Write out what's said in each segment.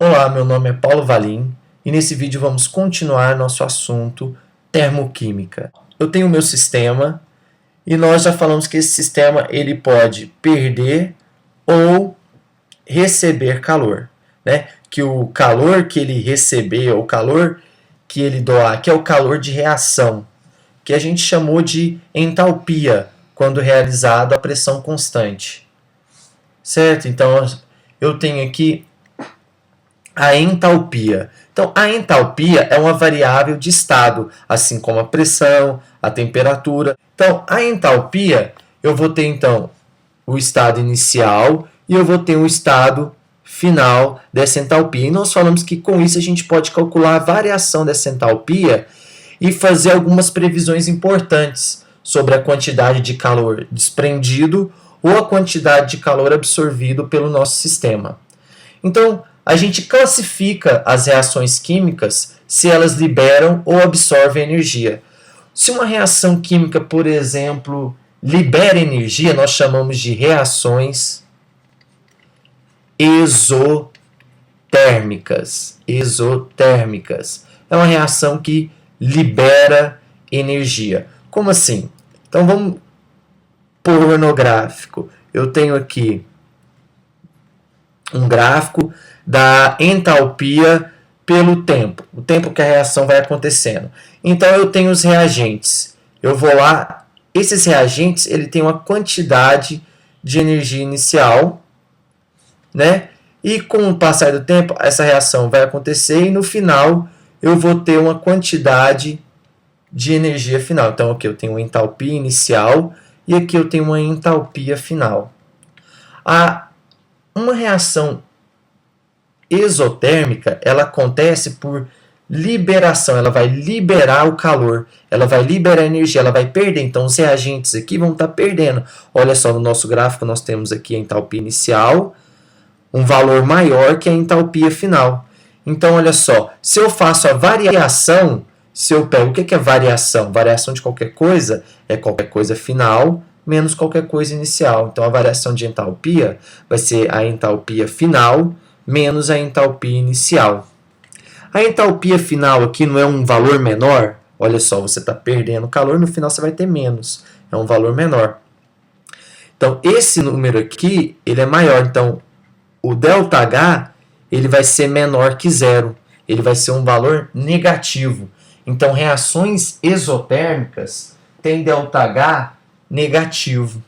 Olá, meu nome é Paulo Valim e nesse vídeo vamos continuar nosso assunto termoquímica. Eu tenho o meu sistema e nós já falamos que esse sistema ele pode perder ou receber calor, né? Que o calor que ele receber, o calor que ele doar, que é o calor de reação, que a gente chamou de entalpia quando realizado a pressão constante, certo? Então eu tenho aqui a entalpia. Então, a entalpia é uma variável de estado, assim como a pressão, a temperatura. Então, a entalpia, eu vou ter então o estado inicial e eu vou ter o estado final dessa entalpia. E nós falamos que com isso a gente pode calcular a variação dessa entalpia e fazer algumas previsões importantes sobre a quantidade de calor desprendido ou a quantidade de calor absorvido pelo nosso sistema. Então, a gente classifica as reações químicas se elas liberam ou absorvem energia. Se uma reação química, por exemplo, libera energia, nós chamamos de reações exotérmicas. Exotérmicas. É uma reação que libera energia. Como assim? Então vamos pôr no gráfico. Eu tenho aqui um gráfico da entalpia pelo tempo, o tempo que a reação vai acontecendo. Então eu tenho os reagentes. Eu vou lá, esses reagentes, ele tem uma quantidade de energia inicial, né? E com o passar do tempo, essa reação vai acontecer e no final eu vou ter uma quantidade de energia final. Então aqui eu tenho uma entalpia inicial e aqui eu tenho uma entalpia final. Uma reação exotérmica, ela acontece por liberação, ela vai liberar o calor, ela vai liberar a energia, ela vai perder. Então, os reagentes aqui vão estar perdendo. Olha só, no nosso gráfico nós temos aqui a entalpia inicial, um valor maior que a entalpia final. Então, olha só, se eu faço a variação, se eu pego, o que é variação? Variação de qualquer coisa é qualquer coisa final menos qualquer coisa inicial. Então, a variação de entalpia vai ser a entalpia final menos a entalpia inicial. A entalpia final aqui não é um valor menor? Olha só, você está perdendo calor, no final você vai ter menos. É um valor menor. Então, esse número aqui, ele é maior. Então, o ΔH, ele vai ser menor que zero. Ele vai ser um valor negativo. Então, reações exotérmicas têm ΔH negativo.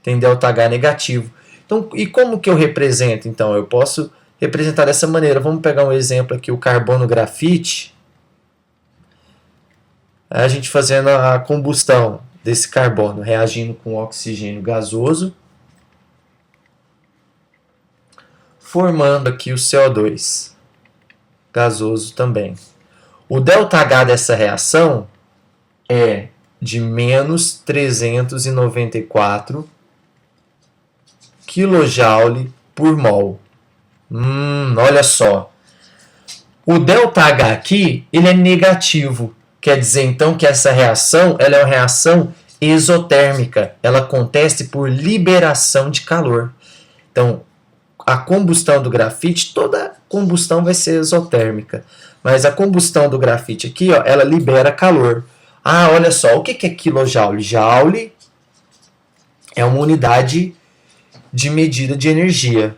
Tem ΔH negativo. Então, e como que eu represento? Então, eu posso representar dessa maneira. Vamos pegar um exemplo aqui, o carbono grafite. A gente fazendo a combustão desse carbono, reagindo com oxigênio gasoso, formando aqui o CO2, gasoso também. O ΔH dessa reação é de menos 394 kJ por mol. Olha só. O ΔH aqui, ele é negativo. Quer dizer, então, que essa reação ela é uma reação exotérmica. Ela acontece por liberação de calor. Então, a combustão do grafite, toda combustão vai ser exotérmica. Mas a combustão do grafite aqui, ó, ela libera calor. Olha só, o que é quilojoule? Joule é uma unidade de medida de energia.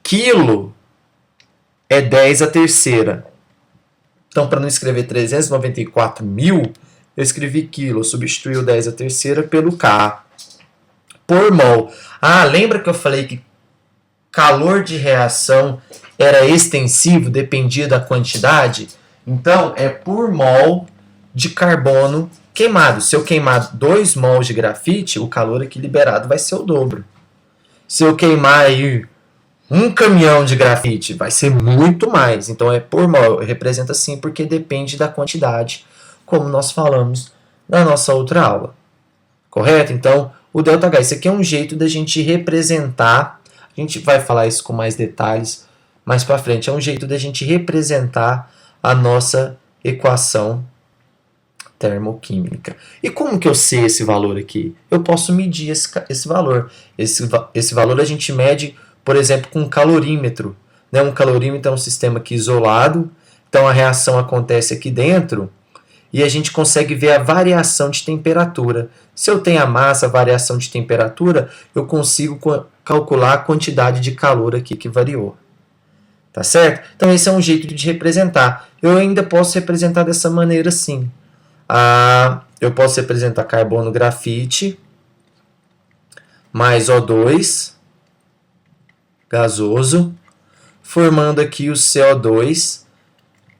Quilo é 10 a terceira. Então, para não escrever 394 mil, eu escrevi quilo. Eu substituí o 10 a terceira pelo K. Por mol. Lembra que eu falei que calor de reação era extensivo, dependia da quantidade? Então, é por mol de carbono queimado. Se eu queimar 2 mols de grafite, o calor aqui liberado vai ser o dobro. Se eu queimar aí 1 caminhão de grafite, vai ser muito mais. Então é por mol, representa assim porque depende da quantidade, como nós falamos na nossa outra aula. Correto? Então, o ΔH, isso aqui é um jeito da gente representar, a gente vai falar isso com mais detalhes mais para frente, é um jeito da gente representar a nossa equação termoquímica. E como que eu sei esse valor aqui? Eu posso medir esse valor. Esse valor a gente mede, por exemplo, com um calorímetro. né? Um calorímetro é um sistema aqui isolado, então a reação acontece aqui dentro e a gente consegue ver a variação de temperatura. Se eu tenho a massa, a variação de temperatura, eu consigo calcular a quantidade de calor aqui que variou. Tá certo? Então esse é um jeito de representar. Eu ainda posso representar dessa maneira sim. Eu posso representar carbono grafite mais O2 gasoso, formando aqui o CO2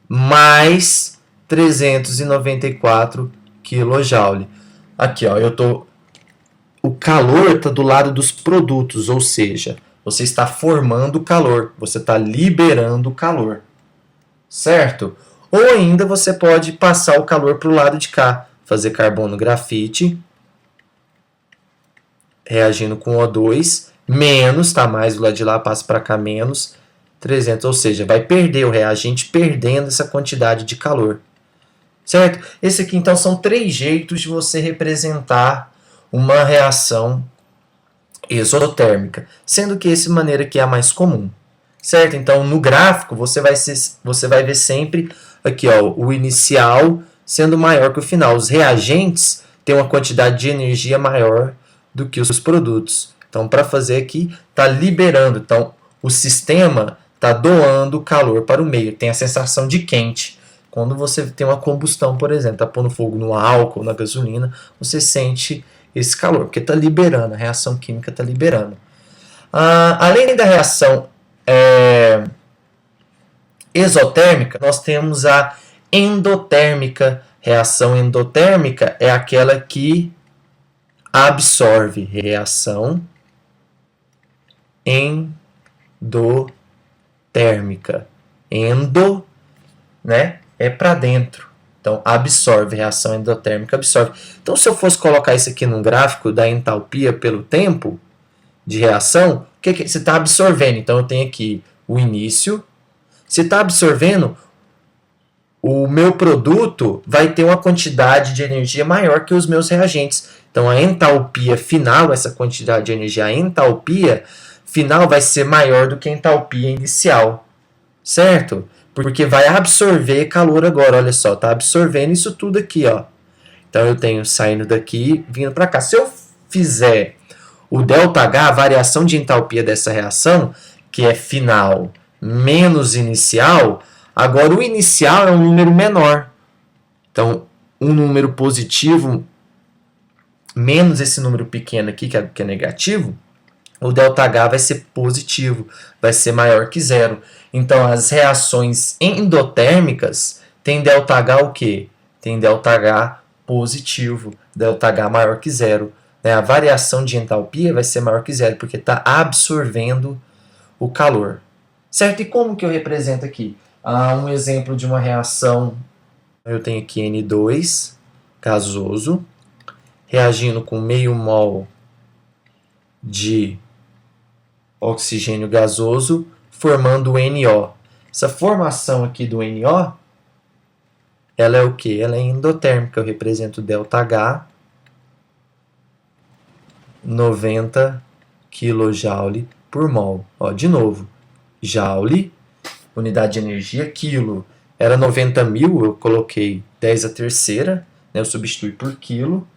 mais 394 kJ. Aqui, ó, o calor está do lado dos produtos, ou seja, você está formando calor, você está liberando calor, certo? Ou ainda você pode passar o calor para o lado de cá, fazer carbono grafite, reagindo com O2, menos, tá mais do lado de lá, passa para cá, menos 300, ou seja, vai perder o reagente perdendo essa quantidade de calor, certo? Esse aqui, então, são 3 jeitos de você representar uma reação exotérmica, sendo que essa maneira aqui é a mais comum, certo? Então, no gráfico, você vai ver sempre aqui, ó, o inicial sendo maior que o final. Os reagentes têm uma quantidade de energia maior do que os produtos. Então, para fazer aqui, está liberando. Então, o sistema está doando calor para o meio. Tem a sensação de quente. Quando você tem uma combustão, por exemplo, está pondo fogo no álcool, na gasolina, você sente esse calor, porque está liberando, a reação química está liberando. Além da reação exotérmica, nós temos a endotérmica. Reação endotérmica é aquela que absorve. Reação endotérmica. Endo, né, é para dentro. Então, absorve, reação endotérmica absorve. Então, se eu fosse colocar isso aqui num gráfico da entalpia pelo tempo de reação, o que você está absorvendo? Então, eu tenho aqui o início. Se está absorvendo, o meu produto vai ter uma quantidade de energia maior que os meus reagentes. Então, a entalpia final, essa quantidade de energia, a entalpia final vai ser maior do que a entalpia inicial, certo? Porque vai absorver calor agora, olha só, está absorvendo isso tudo aqui, ó. Então, eu tenho saindo daqui, vindo para cá. Se eu fizer o ΔH, a variação de entalpia dessa reação, que é final menos inicial, agora o inicial é um número menor. Então, um número positivo menos esse número pequeno aqui, que é negativo, o ΔH vai ser positivo, vai ser maior que zero. Então, as reações endotérmicas têm ΔH o quê? Tem ΔH positivo, ΔH maior que zero. A variação de entalpia vai ser maior que zero, porque está absorvendo o calor. Certo? E como que eu represento aqui? Um exemplo de uma reação, eu tenho aqui N2, gasoso, reagindo com meio mol de oxigênio gasoso, formando o NO. Essa formação aqui do NO, ela é o quê? Ela é endotérmica. Eu represento ΔH, 90 kJ por mol. Ó, de novo, joule, unidade de energia, quilo. Era 90.000, eu coloquei 10 a terceira, né, eu substituí por quilo,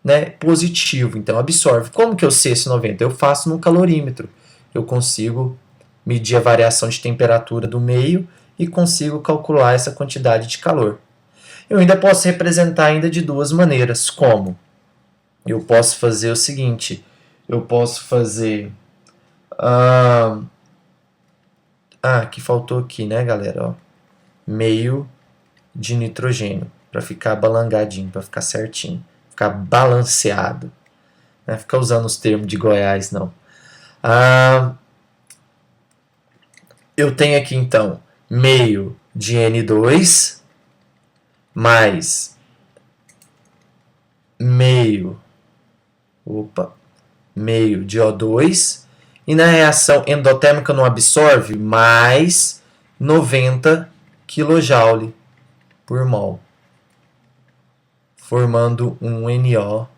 né, positivo, então absorve. Como que eu sei esse 90? Eu faço no calorímetro. Eu consigo medir a variação de temperatura do meio e consigo calcular essa quantidade de calor. Eu ainda posso representar ainda de 2 maneiras. Como? Eu posso fazer o seguinte, eu posso fazer... que faltou aqui, né, galera? Ó, meio de nitrogênio, para ficar balangadinho, para ficar certinho, ficar balanceado. Não é ficar usando os termos de Goiás, não. Eu tenho aqui, então, meio de N2 mais meio de O2, e na reação endotérmica não absorve, mais 90 kJ por mol, formando um NO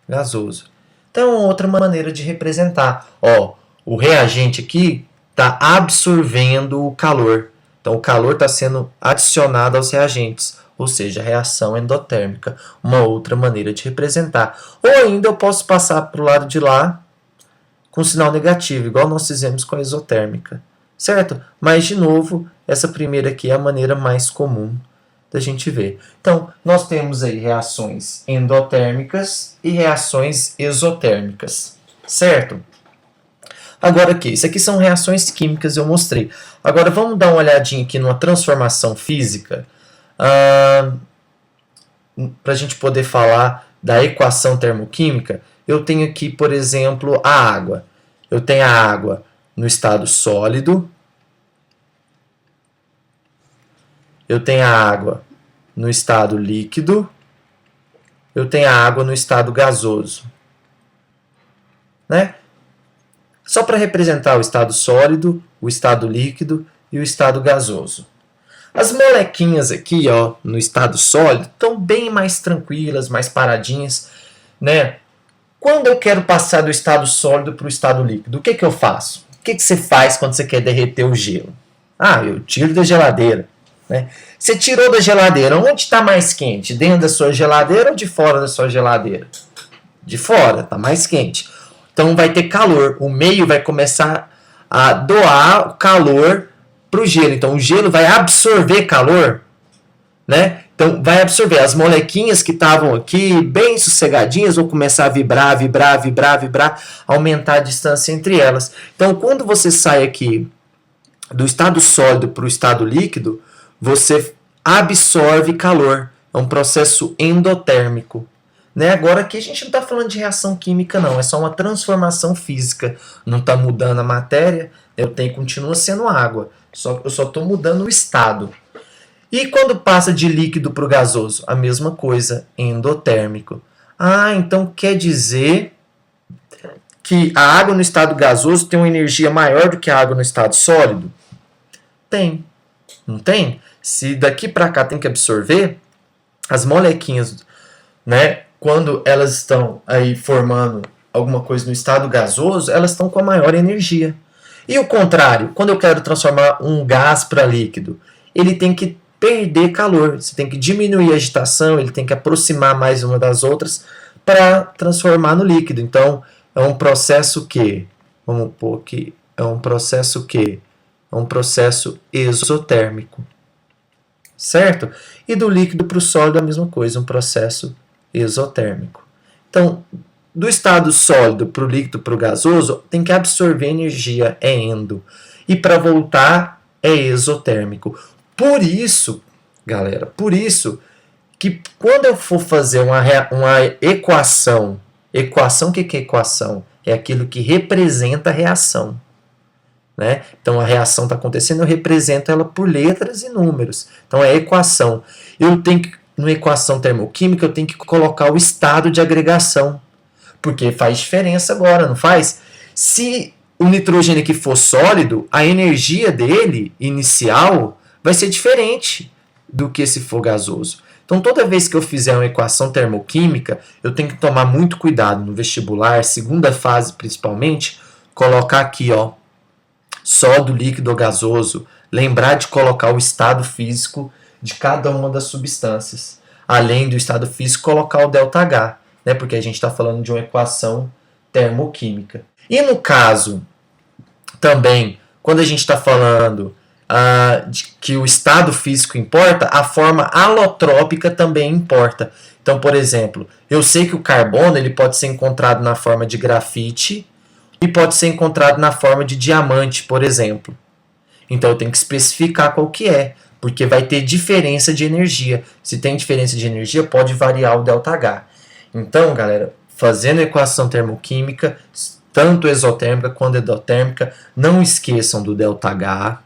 gasoso. Então, outra maneira de representar. Ó, o reagente aqui está absorvendo o calor. Então, o calor está sendo adicionado aos reagentes, ou seja, reação endotérmica, uma outra maneira de representar. Ou ainda eu posso passar para o lado de lá com sinal negativo, igual nós fizemos com a exotérmica, certo? Mas, de novo, essa primeira aqui é a maneira mais comum da gente ver. Então, nós temos aí reações endotérmicas e reações exotérmicas, certo? Agora aqui, isso aqui são reações químicas, eu mostrei. Agora vamos dar uma olhadinha aqui numa transformação física, para a gente poder falar da equação termoquímica. Eu tenho aqui, por exemplo, a água. Eu tenho a água no estado sólido. Eu tenho a água no estado líquido. Eu tenho a água no estado gasoso. Né? Só para representar o estado sólido, o estado líquido e o estado gasoso. As molequinhas aqui, ó, no estado sólido, estão bem mais tranquilas, mais paradinhas, né? Quando eu quero passar do estado sólido para o estado líquido, o que eu faço? O que você faz quando você quer derreter o gelo? Ah, eu tiro da geladeira. Né? Você tirou da geladeira, onde está mais quente? Dentro da sua geladeira ou de fora da sua geladeira? De fora, está mais quente. Então vai ter calor, o meio vai começar a doar o calor para o gelo. Então o gelo vai absorver calor, né? Então vai absorver. As molequinhas que estavam aqui bem sossegadinhas vão começar a vibrar, vibrar, vibrar, vibrar, aumentar a distância entre elas. Então quando você sai aqui do estado sólido para o estado líquido, você absorve calor. É um processo endotérmico. Né? Agora aqui a gente não está falando de reação química, não. É só uma transformação física. Não está mudando a matéria, continua sendo água. Eu só estou mudando o estado. E quando passa de líquido para o gasoso? A mesma coisa, endotérmico. Ah, então quer dizer que a água no estado gasoso tem uma energia maior do que a água no estado sólido? Tem. Não tem? Se daqui para cá tem que absorver, as molequinhas, né? Quando elas estão aí formando alguma coisa no estado gasoso, elas estão com a maior energia. E o contrário, quando eu quero transformar um gás para líquido, ele tem que perder calor, você tem que diminuir a agitação, ele tem que aproximar mais uma das outras para transformar no líquido. Então, é um processo que, vamos pôr aqui, é um processo exotérmico. Certo? E do líquido para o sólido a mesma coisa, um processo exotérmico. Então, do estado sólido para o líquido para o gasoso, tem que absorver energia, é endo. E para voltar, é exotérmico. Por isso, galera, que quando eu for fazer uma equação, o que é equação? É aquilo que representa a reação. Né? Então a reação está acontecendo, eu represento ela por letras e números. Então é equação. Na equação termoquímica, eu tenho que colocar o estado de agregação. Porque faz diferença agora, não faz? Se o nitrogênio aqui for sólido, a energia dele, inicial, vai ser diferente do que se for gasoso. Então, toda vez que eu fizer uma equação termoquímica, eu tenho que tomar muito cuidado no vestibular, segunda fase principalmente, colocar aqui, ó, sólido, líquido ou gasoso, lembrar de colocar o estado físico de cada uma das substâncias. Além do estado físico, colocar o ΔH, né? Porque a gente está falando de uma equação termoquímica. E no caso, também, quando a gente está falando de que o estado físico importa, a forma alotrópica também importa. Então, por exemplo, eu sei que o carbono ele pode ser encontrado na forma de grafite e pode ser encontrado na forma de diamante, por exemplo. Então eu tenho que especificar qual que é, porque vai ter diferença de energia. Se tem diferença de energia, pode variar o ΔH. Então, galera, fazendo a equação termoquímica, tanto exotérmica quanto endotérmica, não esqueçam do ΔH,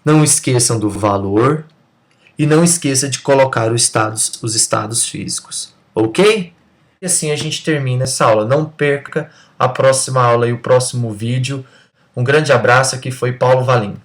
não esqueçam do valor e não esqueça de colocar os estados físicos. Ok? E assim a gente termina essa aula. Não perca a próxima aula e o próximo vídeo. Um grande abraço, aqui foi Paulo Valim.